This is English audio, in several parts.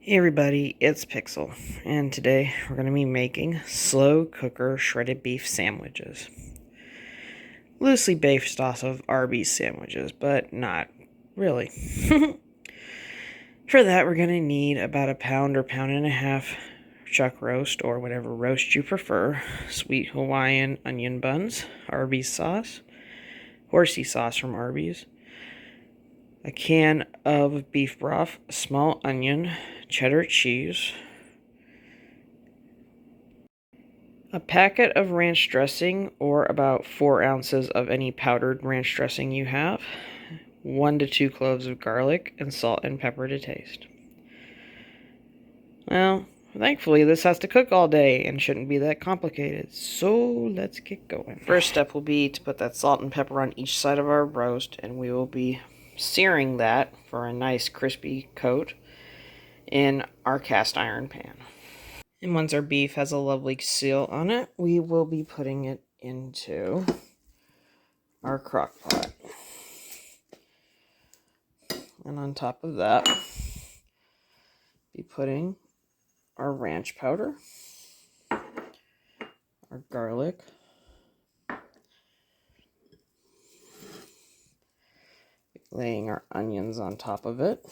Hey everybody, it's Pixel, and today we're going to be making slow cooker shredded beef sandwiches. Loosely based off of Arby's sandwiches, but not really. For that, we're going to need about a pound or pound and a half chuck roast, or whatever roast you prefer, sweet Hawaiian onion buns, Arby's sauce, Horsey sauce from Arby's, a can of beef broth, a small onion, cheddar cheese, a packet of ranch dressing, or about 4 ounces of any powdered ranch dressing you have, 1 to 2 cloves of garlic, and salt and pepper to taste. Well, thankfully this has to cook all day and shouldn't be that complicated, so let's get going. First step will be to put that salt and pepper on each side of our roast, and we will be searing that for a nice crispy coat in our cast iron pan. And once our beef has a lovely seal on it, we will be putting it into our crock pot. And on top of that, be putting our ranch powder, our garlic, laying our onions on top of it.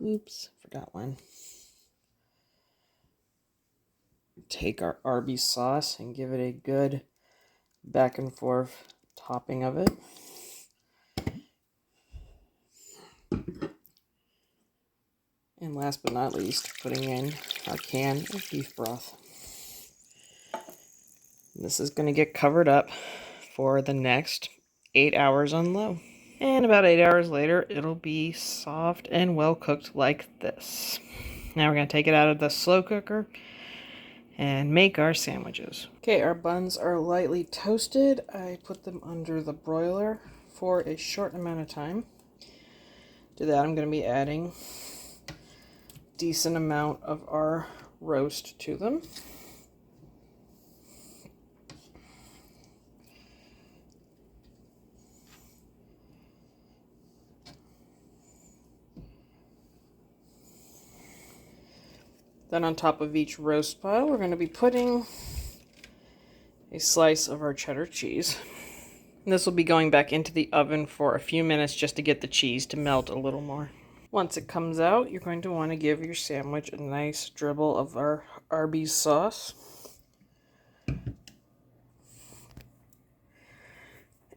Oops, forgot one. Take our Arby sauce and give it a good back and forth topping of it. And last but not least, putting in our can of beef broth. This is going to get covered up for the next 8 hours on low. And about 8 hours later, it'll be soft and well cooked like this. Now we're going to take it out of the slow cooker and make our sandwiches. Okay, our buns are lightly toasted. I put them under the broiler for a short amount of time. To that, I'm going to be adding a decent amount of our roast to them. Then on top of each roast pile, we're going to be putting a slice of our cheddar cheese. And this will be going back into the oven for a few minutes just to get the cheese to melt a little more. Once it comes out, you're going to want to give your sandwich a nice dribble of our Arby's sauce.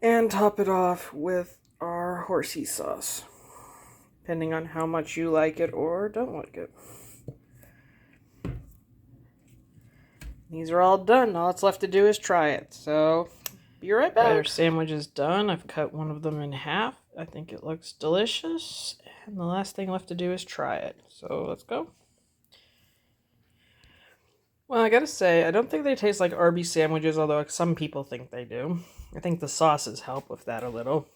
And top it off with our Horsey sauce, depending on how much you like it or don't like it. These are all done. All that's left to do is try it. So, be right back. Our sandwich is done. I've cut one of them in half. I think it looks delicious. And the last thing left to do is try it. So, let's go. Well, I gotta say, I don't think they taste like Arby's sandwiches, although some people think they do. I think the sauces help with that a little.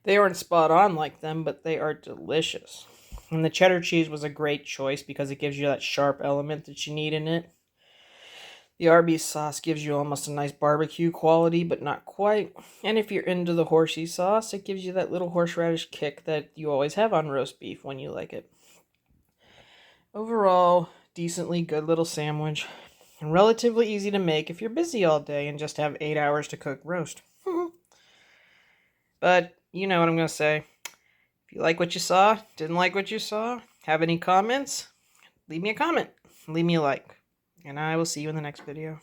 They aren't spot on like them, but they are delicious. And the cheddar cheese was a great choice because it gives you that sharp element that you need in it. The Arby's sauce gives you almost a nice barbecue quality, but not quite. And if you're into the Horsey sauce, it gives you that little horseradish kick that you always have on roast beef when you like it. Overall, decently good little sandwich. And relatively easy to make if you're busy all day and just have 8 hours to cook roast. But you know what I'm going to say. If you like what you saw, didn't like what you saw, have any comments, leave me a comment. Leave me a like. And I will see you in the next video.